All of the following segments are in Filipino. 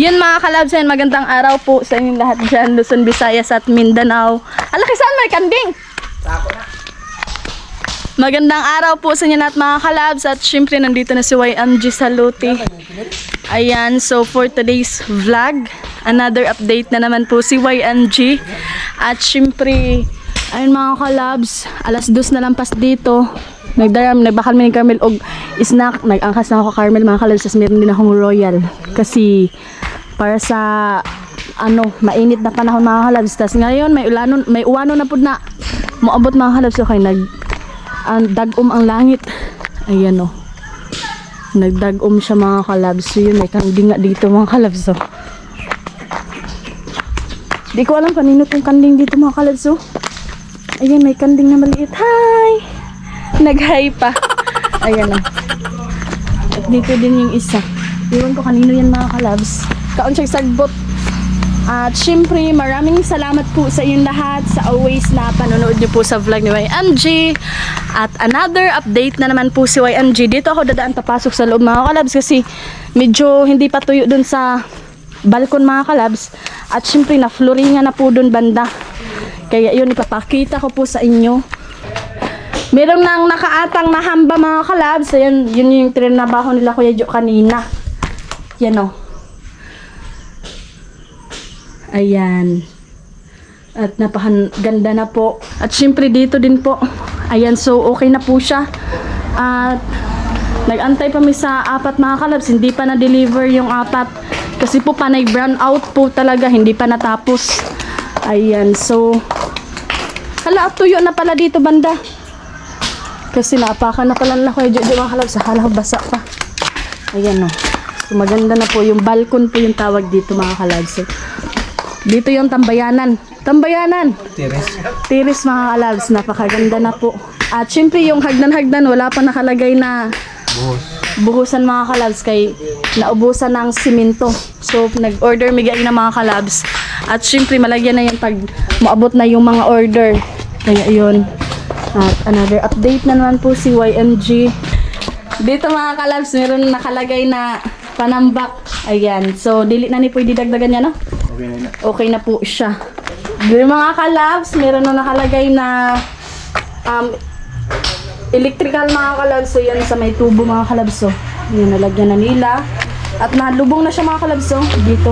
Yun mga kalabs, yan, magandang araw po sa inyong lahat dyan, Luzon, Visayas at Mindanao. Alaki saan may kanding? Magandang araw po sa inyo lahat mga kalabs at syempre nandito na si YMG Salute. Ayan, so for today's vlog, another update na naman po si YMG. At syempre, ayun mga kalabs, alas 2 na lampas dito. Nagbakal mi ni Carmel og snack. Nag-angkas na ako Carmel mga kalabs. Tapos meron din akong royal. Kasi para sa mainit na panahon mga kalabs. Tapos ngayon may uwano na po na moabot mga kalabs. Okay, dagom ang langit. Ayan o. Nagdagom siya mga kalabs. So yun, may kanding nga dito mga kalabs. So. Di ko alam kanino tong kanding dito mga kalabs. So. Ayan, may kanding na maliit. Hi! Nag-hi pa. Ayan o. At dito din yung isa. Iwan ko kanino yan mga kalabs. Kaon siya sagbot. At syempre, maraming salamat po sa inyong lahat sa always na panonood nyo po sa vlog ni YMG. At another update na naman po si YMG. Dito ako dadaan papasok sa loob mga kalabs kasi medyo hindi pa tuyo dun sa balkon mga kalabs. At syempre, na-flooringan na po dun banda. Kaya yun, ipapakita ko po sa inyo. Meron nang nakaatang na hamba mga kalabs. Ayan, yun yung trinabaho nila Kuya Jo kanina. Yan o. Ayan. At napakaganda na po. At syempre dito din po. Ayan, so okay na po siya. At nag-antay pa mi sa 4 mga kalabs. Hindi pa na-deliver yung 4. Kasi po panay brown out po talaga. Hindi pa natapos. Ayan, so hala, tuyo na pala dito banda. Kasi naapakan na pala nila Kuya Jo mga kalabs. Hala, basa pa. Ayan o. So maganda na po. Yung balkon po yung tawag dito mga kalabs. So, dito yung tambayanan. Tambayanan! Tiris mga kalabs. Napakaganda na po. At syempre yung hagdan-hagdan wala pa nakalagay na buhusan mga kalabs kay naubusan ng simento. So nag-order migay na mga kalabs. At syempre malagyan na yan pag maabot na yung mga order. Kaya yun. At another update na naman po si YMG. Dito mga kalabs meron nakalagay na panambak. Ayan. So dili na ni po didagdagan niya no? Okay na po siya. Dito mga kalabs meron na nakalagay na electrical mga kalabs. So yan sa may tubo mga kalabs. So yan nalagyan na nila. At nalubong na siya mga kalabs. So dito.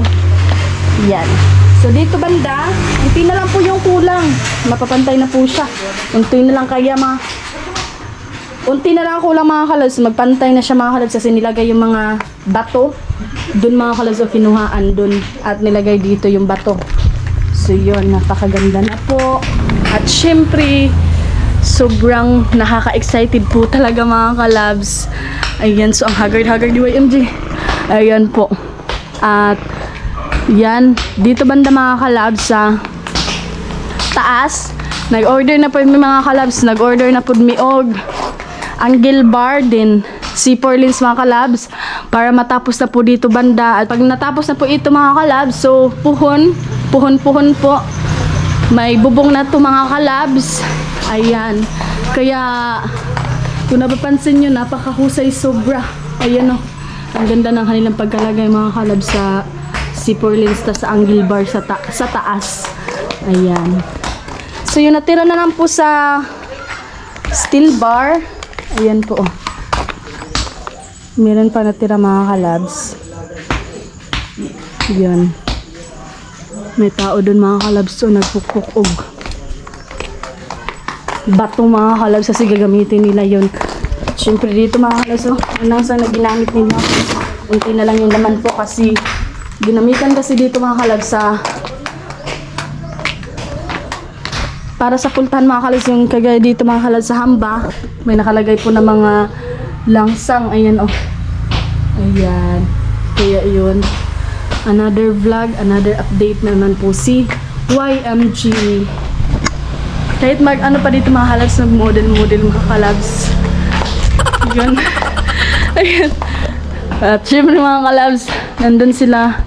Yan. So dito banda, unti na lang po yung kulang. Mapapantay na po siya. Unti na lang kaya unti na lang kulang mga kalabs. Magpantay na siya mga kalabs kasi nilagay yung mga bato. Doon mga kalabs o kinuhaan doon. At nilagay dito yung bato. So yun, napakaganda na po. At syempre, sobrang nakaka-excited po talaga mga kalabs. Ayan, so ang haggard-haggard ni YMG. Ayan po. At yan, dito banda mga kalabs sa taas. Nag-order na po yung mga kalabs. Nag-order na po miog angle bar din C4 lens mga kalabs para matapos na po dito banda. At pag natapos na po ito mga kalabs, so puhon po. May bubong na to mga kalabs. Ayan. Kaya kung napapansin nyo, napakahusay sobra. Ayan o. Ang ganda ng kanilang pagkalagay mga kalabs sa C4 lens sa angle bar sa taas. Ayan. So yung natira na lang po sa steel bar. Ayan po. Meron pa natira mga kalabs. Yan. May tao dun mga kalabs. So nagpukpuk og batong mga kalabs kasi gagamitin nila yun. Siyempre dito mga kalabs. So anong sa naginamit nila. Unti na lang yung laman po kasi ginamitan kasi dito mga kalabs sa para sa pultahan mga kalabs yung kagaya dito mga kalabs sa hamba. May nakalagay po na mga langsang. Ayan oh. Ayan. Kaya yun. Another vlog, another update naman po si YMG. Kahit pa dito mga kalabs, nag-model mga kalabs. Yun. Ayan. At syempre mga kalabs, nandun sila.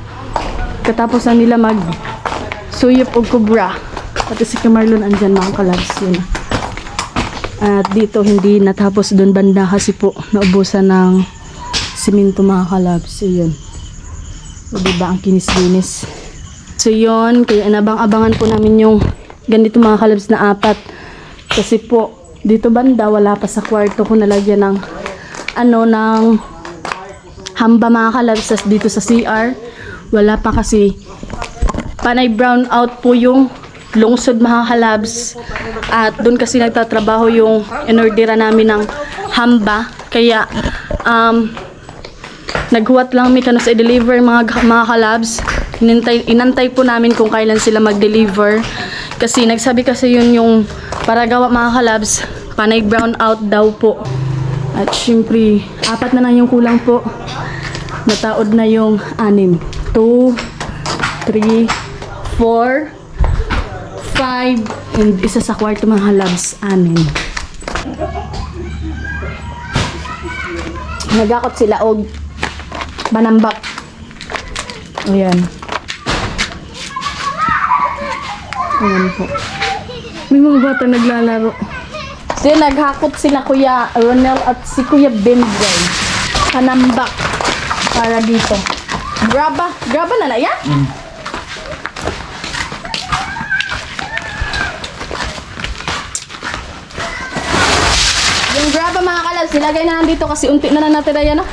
Katapos na nila suyop o kubra. Pati si Marlon andyan mga kalabs. Yun. At dito hindi natapos doon banda kasi po naubusan ng simento mga kalabs. Yun. O, diba, ang kinis-linis. So, yun. Kaya nabang-abangan po namin yung ganito mga kalabs na 4. Kasi po, dito banda, wala pa sa kwarto ko nalagyan ng ng hamba mga kalabs. Dito sa CR, wala pa kasi panay brown out po yung lungsod mga kalabs. At doon kasi nagtatrabaho yung inordera namin ng hamba. Kaya, naghuwat lang may sa i-deliver mga kalabs. Inantay po namin kung kailan sila mag-deliver. Kasi nagsabi kasi yun yung para gawa mga kalabs, panay brown out daw po. At syempre, 4 na lang yung kulang po. Nataod na yung 6. 2, 3, 4, 5, and isa sa kwarto mga kalabs, 6. Nagakot sila og banambak. Ayan. Ayan po. May mga bata naglalaro. So, naghakot sila Kuya Ronel at si Kuya Benjay. Panambak. Para dito. Graba na yan? Yung graba mga kalabs, nilagay na lang dito kasi unti na lang natira yan.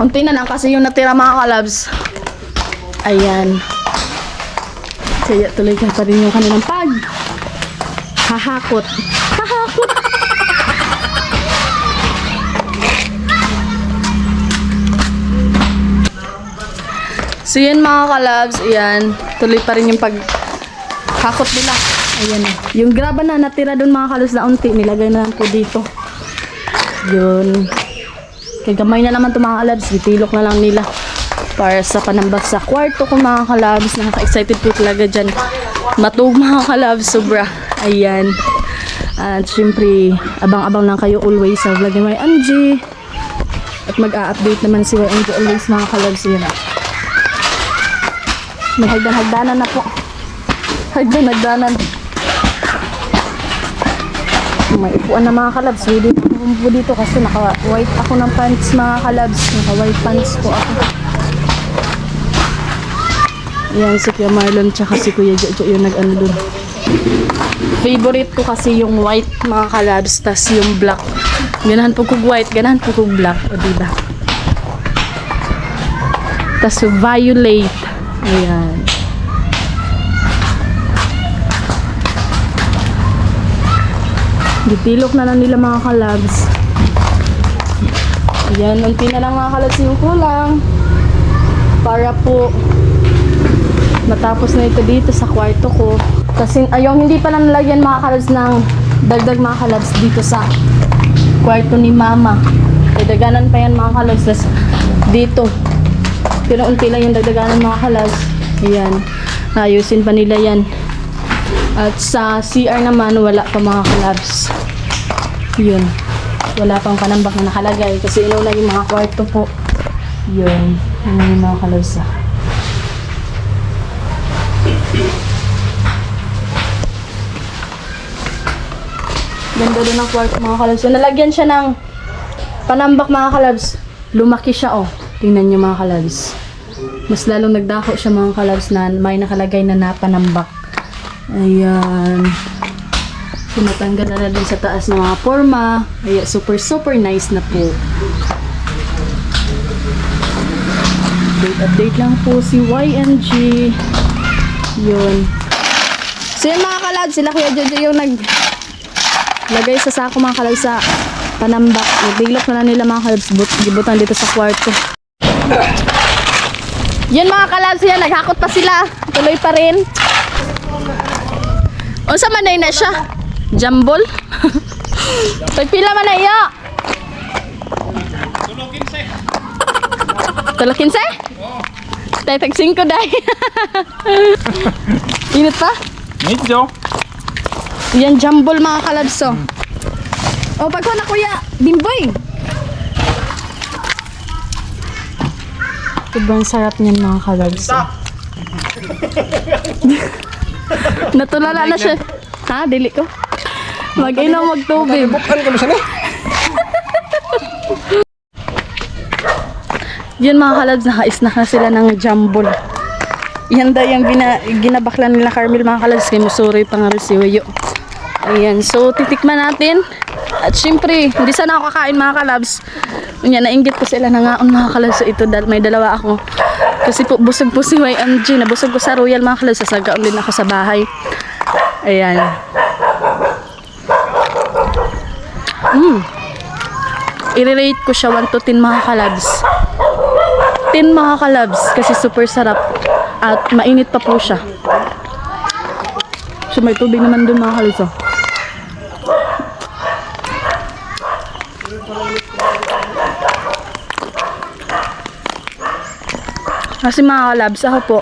Unti na lang kasi yung natira mga kalabs. Ayan. Kaya tuloy pa rin yung kanilang hahakot. Hahakot! So yan mga kalabs, ayan. Tuloy pa rin yung paghakot nila. Ayan. Yung graba na natira doon mga kalabs na unti, nilagay na lang po dito. Yun. Kaya gamay na naman ito mga kalabs, itilok na lang nila para sa panambak sa kwarto ko mga kalabs. Nakaka-excited po talaga dyan. Matug mga kalabs, sobra. Ayan. At syempre, abang-abang lang kayo always sa vlog ni YNG. At mag-a-update naman si YNG always mga kalabs. Yun. May hagdan-hagdanan na po. Hagdan-hagdanan. May upuan na mga kalabs. Pwede po dito kasi naka-white ako ng pants mga kalabs. Naka-white pants po ako. Yan si Kuya Marlon tsaka si Kuya Jojo yung nag-ano dun. Favorite ko kasi yung white mga kalabs, tas yung black. Ganahan po kong white, ganahan po kong black. O diba? Tas violet. Ayan. Gitilok na lang nila mga kalabs. Ayan, unti na lang mga kalabs yung kulang. Para po matapos na ito dito sa kwarto ko. Kasi ayong hindi pa lang nalagyan mga kalabs ng dagdag mga kalabs dito sa kwarto ni mama. E daganan pa yan mga kalabs. Tas dito. Pero unti lang yung dagdaganan mga kalabs. Ayan. Ayusin pa nila yan. At sa CR naman, wala pa mga kalabs. Yun. Wala pang panambak na nakalagay. Kasi inauna yung mga kwarto po. Yun. Yun yung mga kalabs. Ganda doon ang kwarto mga kalabs. So, nalagyan siya ng panambak mga kalabs. Lumaki siya oh. Tingnan nyo mga kalabs. Mas lalong nagdako siya mga kalabs na may nakalagay na napanambak. Ayan. Tinatanggal na din sa taas ng mga forma. Ayan, super nice na po. Update lang po si YNG. Yun. So yun mga kalabs, sila Kuya Jojo yung naglagay sa sako mga kalabs sa panambak. Naglilok na nila mga kalabs. Gibutan dito sa kwarto. Yun mga kalabs, yan. Naghakot pa sila. Tuloy pa rin. O sa manay na siya? Jambol? Tagpila man na iyo? Tulo 15? Tay tag 5 day. Init pa? Medyo. Yan jambol mga kalabso. O pagkuha na kuya, bimboy. Sobrang sarap niyan mga kalabso. Natulala na siya. Ha? Dili ko. Mag-inom, magtubig. Yun mga kalabs, naka-snack na sila ng jambol. Yan daw yung ginabaklan nila Carmel mga kalabs. Kay Musuroy pa nga rin si Wayo. Ayan, so titikman natin. At syempre, hindi sana ako kakain mga kalabs. Yan, nainggit ko sila na ngaon mga kalabs. So ito, may dalawa ako. Kasi po, busog po si YMG. Nabusog ko sa Royal mga kalabs. Sasagaon din ako sa bahay. Ayan. I-rate ko siya 1 to 10 mga kalabs. 10 mga kalabs kasi super sarap at mainit pa po siya. So may tubig naman dun mga kalabs. Oh. Kasi mga kalabs, ako po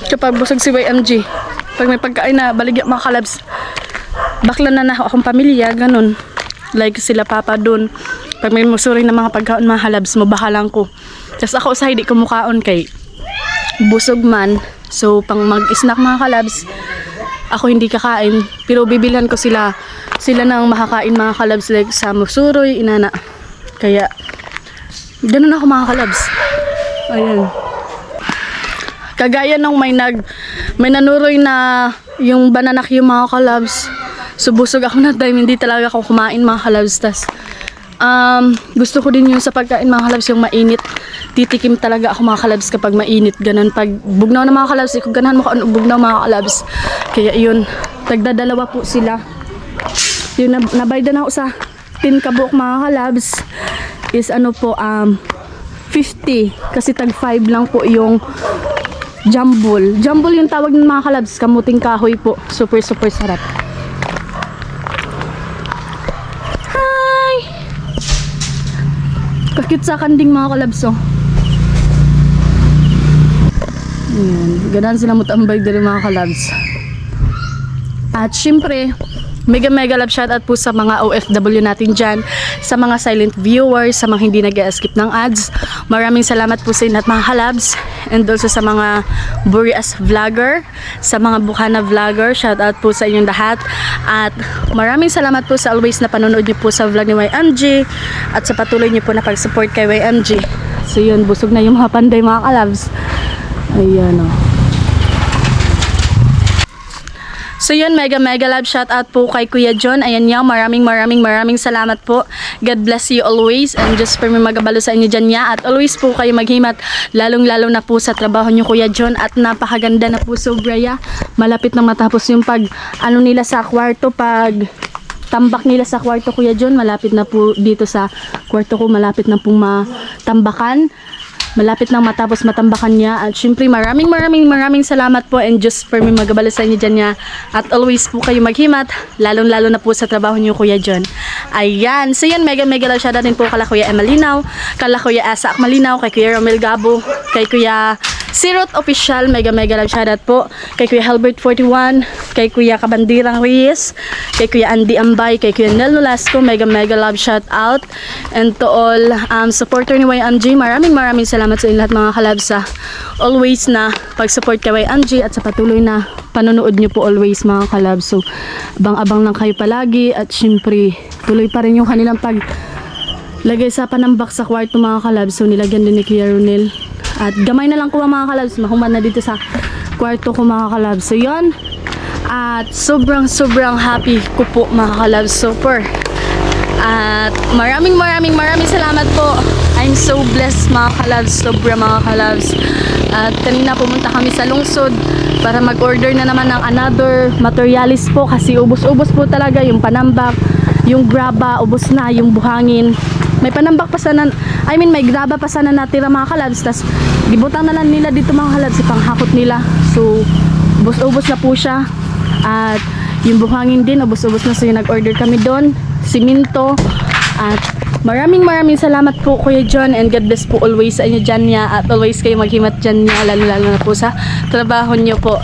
kapag busog si YMG, pag may pagkain na baligya mga kalabs, bakla na akong pamilya, ganun. Like sila papa dun. Pag may Musuroy na mga pagkaon mga kalabs, mabahalang ko. Tapos ako sa hindi ko mukaon kay busog man. So pang mag-snack mga kalabs, ako hindi kakain. Pero bibilhan ko sila. Sila nang makakain mga kalabs like sa Musuroy, inana. Kaya ganun ako mga kalabs. Ayan. Kagaya nung may nanuroy na yung bananak yung mga kalabs. So busog ako na time, hindi talaga ako kumain mga kalabs. Tas gusto ko din yung sa pagkain mga kalabs yung mainit. Titikim talaga ako mga kalabs kapag mainit. Ganun pag bugnaw na mga kalabs, kung ganahan mo ka bugnaw mga kalabs. Kaya yun, tagdadalawa po sila. Yung nabayda na ako sa 10 kabuk mga kalabs is ano po 50 kasi tag 5 lang po yung jambol. Jambol yung tawag ng mga kalabs, kamuting kahoy po. Super super sarap. Hi! Kakit sa kanding mga kalabs oh. Ayan, ganahan sila mutambay din mga kalabs. At syempre, mega love shoutout po sa mga OFW natin dyan, sa mga silent viewers, sa mga hindi nag-skip ng ads. Maraming salamat po sa inyo at mga kalabs. And also sa mga Burias vlogger, sa mga Bukana vlogger, shoutout po sa inyong lahat. At maraming salamat po sa always na panonood niyo po sa vlog ni YMG at sa patuloy niyo po na pag-support kay YMG. So yun, busog na yung mga panday mga kalabs. Ayan o. So yun, mega love shoutout po kay Kuya John. Ayan niya, maraming salamat po. God bless you always and just for me magabalo sa inyo dyan niya. At always po kayo maghimat, lalong-lalo na po sa trabaho niyo Kuya John. At napakaganda na po sobra ya. Malapit na matapos yung nila sa kwarto, pag tambak nila sa kwarto Kuya John. Malapit na po dito sa kwarto ko, malapit na pong matambakan. Malapit nang matapos matambakan niya. At syempre maraming salamat po and just for me magabala sa inyo dyan niya. At always po kayo maghimat, lalong-lalo na po sa trabaho niyo Kuya John. Ayan, so yan, mega love shoutout din po kala Kuya Emalinaw, kala Kuya Asa Akmalinaw, kay Kuya Romel Gabo, kay Kuya Sirot Official, mega love shoutout po kay Kuya Halbert 41, kay Kuya Kabandirang Reyes, kay Kuya Andy Ambay, kay Kuya Nel Nolasco, mega love shoutout. And to all supporter ni YMG, maraming salamat sa inyo lahat mga kalabs sa always na pag-support kay YMG at sa patuloy na panonood nyo po always mga kalabs. So abang-abang lang kayo palagi at syempre tuloy pa rin yung kanilang paglagay sa panambak sa kwarto mga kalabs. So nilagyan din ni Kuya Ronel. At gamay na lang ko mga kalabs, mahumad na dito sa kwarto ko mga kalabs. So yun, at sobrang happy ko po mga kalabs, super. At maraming salamat po. I'm so blessed mga kalabs, sobra mga kalabs. At kanina pumunta kami sa lungsod para mag-order na naman ng another materialis po kasi ubos-ubos po talaga yung panambak, yung graba, ubos na, yung buhangin. May panambak pa sana, may graba pa sana natira mga kalabs. Tas gibutang na lang nila dito mga kalabs, ipanghakot nila. So ubos-ubos na po siya. At yung buhangin din, ubos-ubos na. So yung nag-order kami doon, siminto. At maraming salamat po Kuya John and God bless po always sa inyo dyan niya. At always kayo maghimat dyan niya, lalo na po sa trabaho niyo po.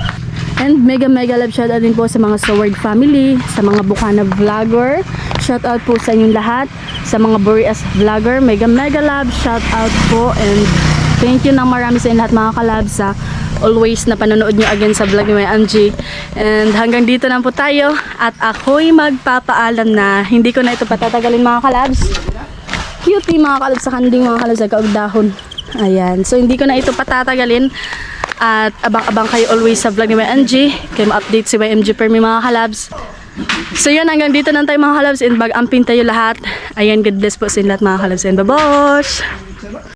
And mega love shoutout din po sa mga Soward family, sa mga Bukana vlogger. Shoutout po sa inyong lahat. Sa mga Burias vlogger, mega love shoutout po. And thank you nang marami sa inyo lahat mga kalabs sa always na panonood nyo again sa vlog ni YMG. And hanggang dito na po tayo. At ako'y magpapaalam na. Hindi ko na ito patatagalin mga kalabs. Cutie mga kalabs sa kanding mga kalabs sa kaugdahon. Ayan. So, hindi ko na ito patatagalin. At abang-abang kayo always sa vlog ni YMG. Kayo ma-update si YMG Permi mga kalabs. So, yun. Hanggang dito na tayo mga kalabs. And bag-ampin tayo lahat. Ayan. God bless po sa lahat mga kalabs. And babosh!